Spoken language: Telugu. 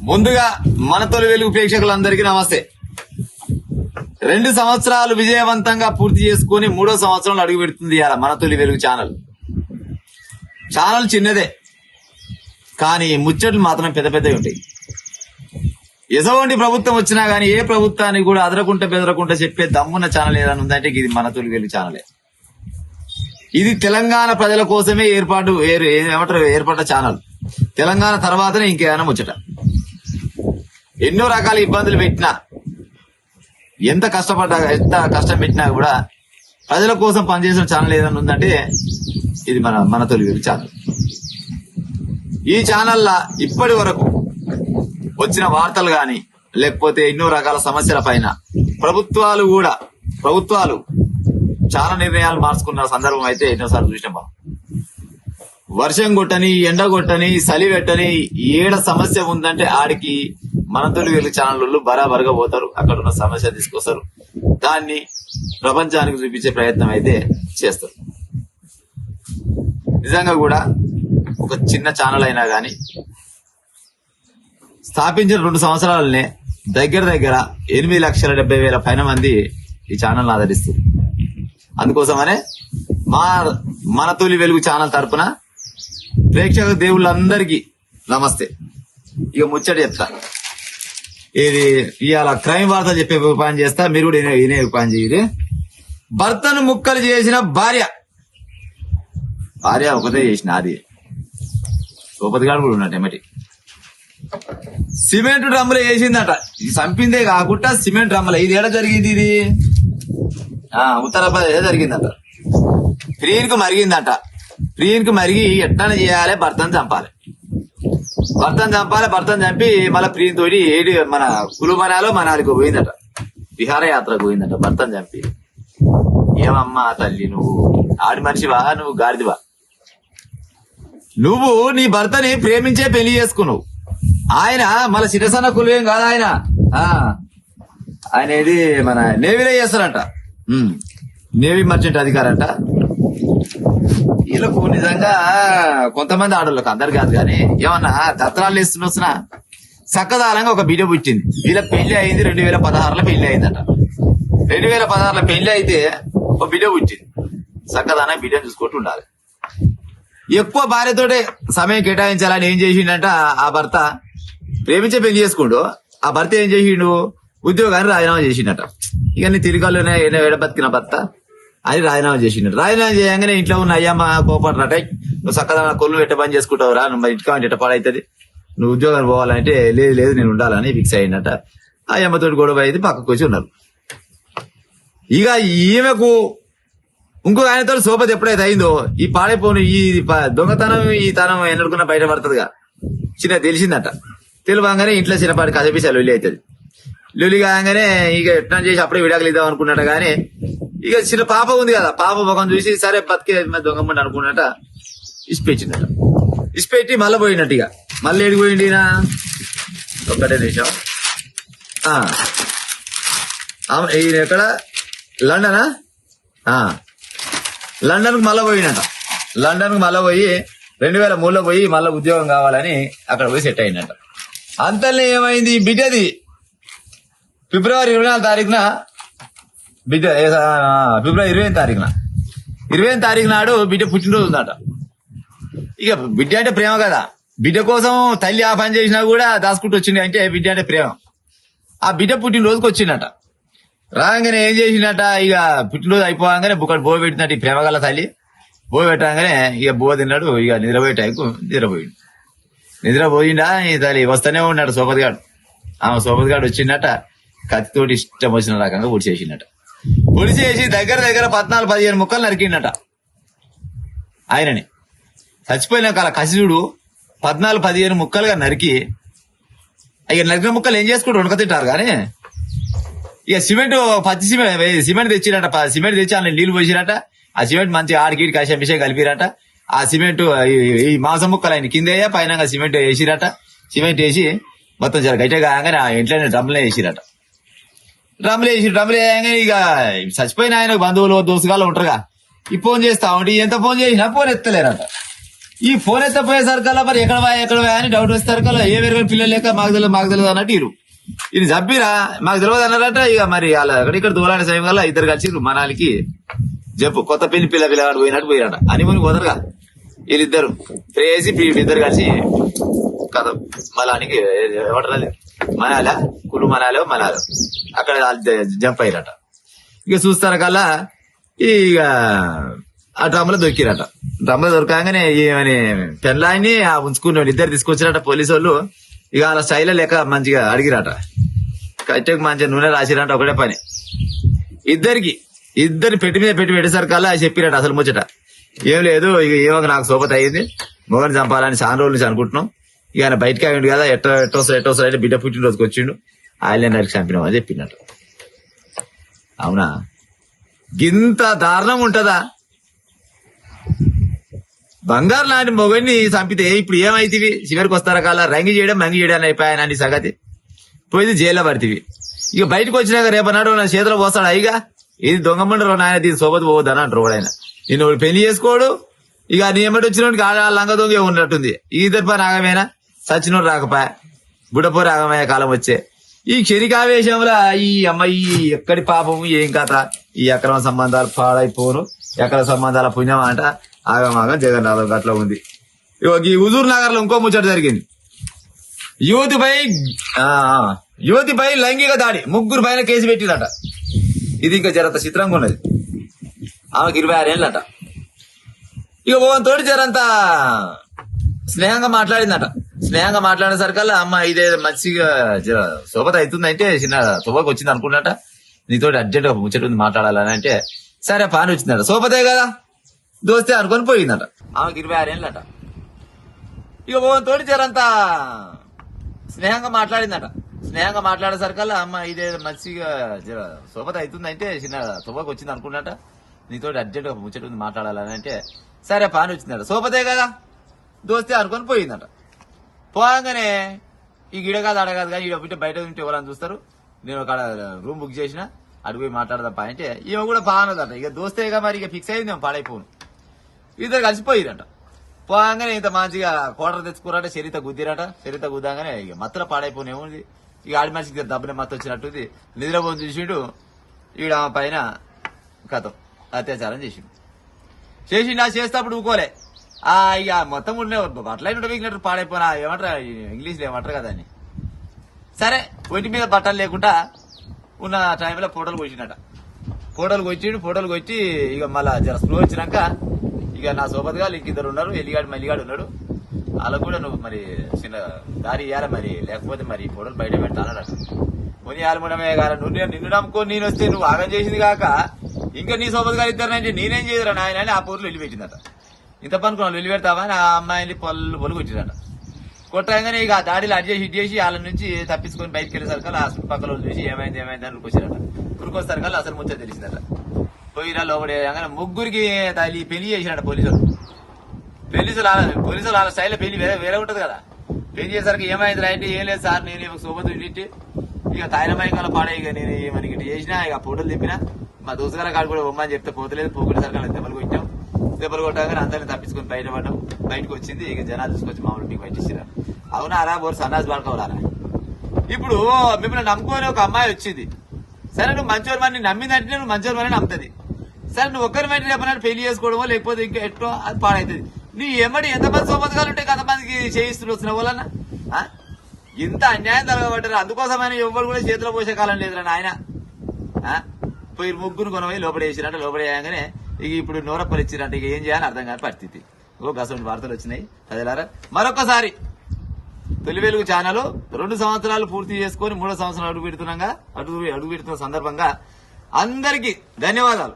ముందుగా మన తొలి వెలుగు ప్రేక్షకులందరికీ నమస్తే. 2 సంవత్సరాలు విజయవంతంగా పూర్తి చేసుకుని 3వ సంవత్సరంలో అడుగు పెడుతుంది ఇవాళ మన తొలి వెలుగు ఛానల్ చిన్నదే కానీ ముచ్చట్లు మాత్రం పెద్ద పెద్దవి ఉంటాయి. ఎటువంటి ప్రభుత్వం వచ్చినా గానీ ఏ ప్రభుత్వానికి కూడా అదరకుంట బెదరకుంట చెప్పే దమ్మున్న ఛానల్ ఏదైనా ఉందంటే ఇది మన తొలి వెలుగు ఛానలే. ఇది తెలంగాణ ప్రజల కోసమే ఏర్పడ్డ ఛానల్. తెలంగాణ తర్వాతనే ఇంకేమైనా ముచ్చట. ఎన్నో రకాల ఇబ్బందులు పెట్టినా ఎంత కష్టం పెట్టినా కూడా ప్రజల కోసం పనిచేసిన ఛానల్ ఏదైనా ఉందంటే ఇది మన తొలి వెలుగు ఛానల్. ఈ ఛానల్లా ఇప్పటి వరకు వచ్చిన వార్తలు గాని లేకపోతే ఎన్నో రకాల సమస్యల పైన ప్రభుత్వాలు చాలా నిర్ణయాలు మార్చుకున్న సందర్భం అయితే ఎన్నోసార్లు చూసినాం. మనం వర్షం కొట్టని ఎండ కొట్టని చలి పెట్టని ఏడ సమస్య ఉందంటే ఆడికి మన తొలి వెలుగు ఛానళ్ళు బరాబరుగా పోతారు. అక్కడ ఉన్న సమస్య తీసుకొస్తారు, దాన్ని ప్రపంచానికి చూపించే ప్రయత్నం అయితే చేస్తారు. నిజంగా కూడా ఒక చిన్న ఛానల్ అయినా గాని స్థాపించిన 2 సంవత్సరాలనే దగ్గర 8,70,000 పైన మంది ఈ ఛానల్ ఆదరిస్తారు. అందుకోసమనే మన తొలి వెలుగు ఛానల్ తరపున ప్రేక్షక దేవుళ్ళందరికీ నమస్తే. ఇక ముచ్చట చెప్తా. ఇది ఇవాళ క్రైమ్ వార్తలు చెప్పే ఉపాయం చేస్తా, మీరు కూడా వినే ఉపాయం చేయరు. భర్తను ముక్కలు చేసిన భార్య ఒకటే చేసిన అది సోపతిగాడు కూడా ఉన్నట్టు ఎమ్మటి సిమెంట్ డ్రమ్ములో వేసిందట. ఇది చంపిందే కాకుండా సిమెంట్ డ్రమ్ములో. ఇది ఏడ జరిగింది? ఇది ఉత్తరప్రదేశ్ జరిగిందట. ప్రియునికి మరిగి ఎట్లా చేయాలి? భర్తను చంపాలి. భర్తను చంపి మళ్ళీ ప్రియంతోటి మన కులుమనాలో మనాలికి పోయిందట. విహారయాత్రకు పోయిందట భర్తను చంపి. ఏమమ్మా తల్లి, నువ్వు ఆడి మనిషివా? నువ్వు గాడిదివా? నువ్వు నీ భర్తని ప్రేమించే పెళ్లి చేసుకున్నావు. ఆయన మళ్ళీ సిటసన్న కులువేం కాదు. ఆయన ఇది మన నేవీలో చేస్తారంట. నేవీ మర్చెంట్ అధికారంట. వీళ్ళకు నిజంగా కొంతమంది ఆడవాళ్ళకి, అందరు కాదు కానీ, ఏమన్నా దత్తరాలు ఇస్తున్నా చక్కదాలంగా ఒక బిడ్డ పుట్టింది. వీళ్ళ పెళ్లి అయింది 2016లో పెళ్లి అయిందట. 2016లో పెళ్లి అయితే ఒక బిడ్డ పుట్టింది. చక్కదాన బిడ్డను చూసుకుంటూ ఉండాలి. ఎక్కువ భార్యతోటే సమయం కేటాయించాలని ఏం చేసిండంట ఆ భర్త. ప్రేమించే పెళ్లి చేసుకుంటూ ఆ భర్త ఏం చేసిండు? ఉద్యోగాన్ని రాజీనామా చేసిండట. ఇక నీ తిరిగాల్లోనే ఎడబతికిన భర్త అని రాజీనామా చేసిండట. రాజీనామా చేయగానే ఇంట్లో ఉన్న అయ్యమ్మ కోపడరట. నువ్వు చక్కగా కొల్లు ఎట్ట పని చేసుకుంటావురా, నువ్వు ఇంటికా ఎట్ట పాడవుతుంది, నువ్వు ఉద్యోగానికి పోవాలంటే లేదు నేను ఉండాలని ఫిక్స్ అయిందట. ఆ అమ్మతోటి గొడవ అయితే పక్కకు వచ్చి ఉన్నారు. ఇక ఈమెకు ఇంకో ఆయనతో సోపతి ఎప్పుడైతే అయిందో ఈ పాడైపోను ఈ దొంగతనం ఈ తనం ఎన్నడుకున్నా బయటపడుతుందిగా. చిన్న తెలిసిందట. తెలియగానే ఇంట్లో చిన్నపాటి కసపిసాలు వెళ్ళి అవుతుంది. లొలి కాగానే ఇక ఎట్లా చేసి అప్పుడే విడాకులు ఇద్దాం అనుకున్నట. గానీ ఇక చిన్న పాప ఉంది కదా, పాప ముఖం చూసి సరే బతికే దొంగమ్మండి అనుకున్నట. ఇసిపెట్టిందట. ఇసిపెట్టి మళ్ళీ పోయినట్టు. ఇక మళ్ళీ ఏడిపోయింది ఈయన? ఒక్కటే నిమిషం. ఈయన ఎక్కడ? లండనా? లండన్ కు మళ్ళీ పోయినట. లండన్ కు మళ్ళీ పోయి 2003లో పోయి మళ్ళీ ఉద్యోగం కావాలని అక్కడ పోయి సెట్ అయినట. అంతలో ఏమైంది? బిడ్డది ఫిబ్రవరి 24 తారీఖున బిడ్డ, ఫిబ్రవరి 20 తారీఖు నాడు బిడ్డ పుట్టినరోజు ఉందట. ఇక బిడ్డ అంటే ప్రేమ కదా. బిడ్డ కోసం తల్లి ఆ పని చేసినా కూడా దాచుకుంటూ వచ్చింది అంటే బిడ్డ అంటే ప్రేమ. ఆ బిడ్డ పుట్టినరోజుకి వచ్చిందట. రాగానే ఏం చేసిందట, ఇక పుట్టినరోజు అయిపోగానే బుక్కడు బో పెట్టినట్టు ఈ ప్రేమ గల తల్లి బో పెట్టగానే ఇక బో తిన్నాడు. ఇక నిద్రపోయే టైంకు నిద్రపోయిండా ఈ తల్లి వస్తూనే ఉన్నాడు సోపతిగాడు. సోపతిగాడు వచ్చిందట. కత్తితోటి ఇష్టం వచ్చిన రకంగా పొడిచేసిందట. పొడిచేసి దగ్గర 14-15 ముక్కలు నరికిండట ఆయనని. చచ్చిపోయిన కాల కసిజుడు 14-15 ముక్కలుగా నరికి, ఇక నరికిన ముక్కలు ఏం చేసుకుంటూ ఉడక తింటారు. కానీ ఇక పచ్చి సిమెంట్ తెచ్చిరట. సిమెంట్ తెచ్చి అందులో నీళ్లు పోసిరట. ఆ సిమెంట్ మంచి ఆడికి కాశం విషయం కలిపిరట. ఆ సిమెంట్ ఈ మాంసం ముక్కలు ఆయన కిందేయ పైన సిమెంట్ వేసిరట. సిమెంట్ వేసి మొత్తం చాలా గట్టిగా కాగానే ఆ ఇంట్లోనే డ్రమ్లే వేసిరట. డ్రమ్లు వేయగానే ఇక చచ్చిపోయిన ఆయన బంధువులు దోస్తుగాళ్ళు ఉంటారుగా, ఈ ఫోన్ చేస్తా ఉంటే ఎంత ఫోన్ చేసినా ఫోన్ ఎత్తలేరట. ఈ ఫోన్ ఎత్త పోయేసరికల్లా మరి ఎక్కడ పోయా అని డౌట్ వచ్చేసరికల్లా ఏ వేరే పిల్లలు లేక మాకు తెలియదు అన్నట్టు ఇరు ఇది చంపిరా మాకు తెలియదు అన్నారట. ఇక మరి అలా ఇక్కడ దూరాన్ని సమయం వల్ల ఇద్దరు కలిసి మనాలికి చెప్పు కొత్త పిల్లగాడు పోయినట్టు పోయినట అని ముని కుదరగా వీళ్ళిద్దరు ప్రేసి వీళ్ళిద్దరు కలిసి కథ మలానికి ఏమంటారు మనాలా కులు మనాలో అక్కడ జంప్ అయ్యారట. ఇక చూస్తారు కల్లా ఇక ఆ డ్రమ్లో దొరికిరట. డ్రమ్లో దొరకగానే ఏమని పెళ్ళాన్ని ఉంచుకున్నాడు ఇద్దరు తీసుకొచ్చారట పోలీసు వాళ్ళు. ఇక అలా స్టైల్ లేక మంచిగా అడిగిరట. కట్టెకు మంచిగా నూనె రాసిరట. ఒకటే పని ఇద్దరిని పెట్టి మీద పెట్టేసరికల్లా చెప్పిరట అసలు ముచ్చట. ఏం లేదు ఇక ఏమో నాకు సోపత అయ్యింది మొగని చంపాలని చాలా రోజుల నుంచి అనుకుంటున్నాం. ఇక ఆయన బయటకి అయ్యిండు కదా ఎట్టోసా అంటే బిడ్డ పుట్టినరోజుకి వచ్చిండు ఆయన నరికి చంపినాం అని చెప్పినట్టు. అవునా గింత దారుణం ఉంటదా? బంగారు లాంటి మొగని చంపితే ఇప్పుడు ఏమైతివి? చివరికి వస్తారా కాల రంగి చేయడం మంగి చేయడం అయిపోయానండి సంగతి. పోయింది జైల్లో పడితివి. ఇక బయటకు వచ్చినాక రేపన్నాడు నా చేతిలో పోస్తాడు అయ్యిగా ఇది దొంగమంటారు నాయన దీని సోబత్ పోవద్దు అని అంటారు ఆయన. నిన్ను పెళ్లి చేసుకోడు ఇక నీ ఎమ్మటి వచ్చినోడికి లంగ దొంగ ఉన్నట్టుంది. ఈ ఇద్దరు పని ఆగమేనా సచ్చినోడు రాకపోయా బుడపోరు ఆగమయ్యే కాలం వచ్చే. ఈ క్షణికావేశంలో ఈ అమ్మాయి ఎక్కడి పాపము ఏం కథ ఈ అక్రమ సంబంధాలు పాడైపోను ఎక్కడ సంబంధాల పుణ్యం అంట ఆగమాగం జగన్నాథం అట్లా ఉంది. ఈ హుజూర్ నగర్ లో ఇంకో ముచ్చట జరిగింది. యువతిపై లైంగిక దాడి 3 పైన కేసు పెట్టిందట. ఇది ఇంకా జరంత చిత్రంగా ఉన్నది. ఆమెకు 26 ఏళ్ళట. ఇక తోటి జరంత స్నేహంగా మాట్లాడిందట. స్నేహంగా మాట్లాడేసరికల్లా అమ్మ ఇదే మంచిగా శోభత అవుతుందంటే చిన్న శోభకు వచ్చింది అనుకున్నట. నీతోటి అర్జెంట్ గా ముచ్చట ఉంది మాట్లాడాలని అంటే సరే పాని వచ్చిందట. శోభతే కదా దోస్తే అనుకొని పోయిందట. ఆమెకు 26 ఏళ్ళట. ఇక తోటి జరంత స్నేహంగా మాట్లాడిందట. స్నేహంగా మాట్లాడేసరికల్లా అమ్మ ఇదే మంచిగా శోభత అవుతుందంటే చిన్న శోభకు వచ్చింది అనుకున్నట. నీతోటి అర్జెంట్ గా ముచ్చట ఉంది మాట్లాడాలని అంటే సరే పాని వచ్చిందట. శోభతే కదా దోస్తే అనుకొని పోయిందట. పోగానే ఈ గిడగాదు అడగాదు కానీ ఈడ బిడ్డ బయట ఉంటే ఎవరని చూస్తారు. నేను ఒక రూమ్ బుక్ చేసిన అడిగిపోయి మాట్లాడదాపా అంటే ఈమె కూడా బాగున్నదట. ఇక దోస్తేగా మరి ఇక ఫిక్స్ అయింది పాడైపోను. ఇద్దరు కలిసిపోయిరట. పోగానే ఇంత మంచిగా కోటర్ తెచ్చుకోరట. చరిత గుద్దిరట. చరిత గుద్దాగానే ఇక మత్తలో పాడైపోను ఏముంది. ఇక ఆడి మనిషికి దబ్బునే మత్తు వచ్చినట్టుంది. నిద్రపోని చూసిండు ఈడ ఆమె పైన కథం అత్యాచారం చేసిండు. చేసేటప్పుడు ఊకోలే ఇక మొత్తం ఉండే బట్టలైన వీకినట్టు పాడైపోయినా ఏమంటారు ఇంగ్లీష్ లో ఏమంటారు కదా అని. సరే ఒంటి మీద బట్టలు లేకుండా ఉన్న టైంలో ఫోటోలు కొట్టినట. ఫోటోలు కొట్టి ఇక మళ్ళా జర స్లో వచ్చినాక ఇక నా సోబత్ గా ఇద్దరు ఉన్నారు. మల్లిగాడు ఉన్నాడు. అలా కూడా నువ్వు మరి చిన్న దారి ఇవ్వాలి మరి లేకపోతే మరి ఫోటోలు బయట పెట్టాలన్నట. కొని ఆలముడమే కాదు నువ్వు నిన్ను నమ్ముకొని నేను వస్తే నువ్వు ఆగం చేసింది కాక ఇంకా నీ సోబత్ గారు ఇద్దరు నేనేం చేయదురా నాయన అని ఆ పోర్లు వెళ్ళిపెట్టిందట. ఇంత పనుకున్నాను వెళ్ళి పెడతావా ఆ అమ్మాయిని పొలు కొట్టిరట. కొట్టగానే ఇక ఆ దాడిలో హిట్ చేసి వాళ్ళ నుంచి తప్పించుకొని బయటకు వెళ్ళేసరికల్లా ఆ చుట్టుపక్కల చూసి ఏమైంది అని ఉరికొచ్చారట. ఉరికొస్తారకల్లా అసలు ముచ్చట తెలిసిందట. పోయిరా లోపడే ముగ్గురికి పెళ్లి చేసినట పోలీసులు వాళ్ళ స్టైల్లో పెళ్లి వేరే ఉంటది కదా. పెళ్లి చేసరికి ఏమైంది అంటే ఏం లేదు సార్ నేను సోబత్ ఇంటి ఇక తాయిలమయంగా పాడే ఇక నేను మనకి ఇటు చేసినా ఇక ఫోటోలు తిప్పినా మా దోస్తుగాల కాడు కూడా బొమ్మని చెప్తే పోతలేదు. పోకునేసరికి దెబ్బలు కొట్టాం. దెబ్బలు కొట్టాగానే అందరిని తప్పించుకొని బయటపడ్డాం. బయటకు వచ్చింది ఇక జనాలు తీసుకొచ్చి మామూలు మీకు పట్టించారు. అవునా రా బోరు సన్నాసి పడుకోవాలా. ఇప్పుడు మిమ్మల్ని నమ్ముకొని ఒక అమ్మాయి వచ్చింది. సరే నువ్వు మంచోరు మని నమ్మిందంటే నువ్వు మంచోరు మని నమ్ముతుంది. సరే నువ్వు ఒక్కరి మాట చెప్పినట్టు పెళ్లి చేసుకోవడమో లేకపోతే ఇంకా ఎట్టో అది పాడవుతుంది. నీ ఎమ్మడి ఎంతమంది సోపతకాలు ఉంటే కొంతమందికి చేయిస్తూ వచ్చిన వాళ్ళన్నా ఇంత అన్యాయం జరగబడ్డారు. అందుకోసమైన ఎవ్వరు కూడా చేతిలో పోసే కాలం లేదురా నాయన. పోయి ముగ్గురు కొనపోయి లోపడేసినట్టు లోపడేయగానే ఇక ఇప్పుడు నోరప్పలు ఇచ్చినట్టు ఇక ఏం చేయాలని అర్థం కాని పరిస్థితి. గసంటి వార్తలు వచ్చినాయి. అదేలారా మరొకసారి తొలి వెలుగు ఛానల్ 2 సంవత్సరాలు పూర్తి చేసుకుని 3వ సంవత్సరం అడుగు పెడుతున్న సందర్భంగా అందరికీ ధన్యవాదాలు.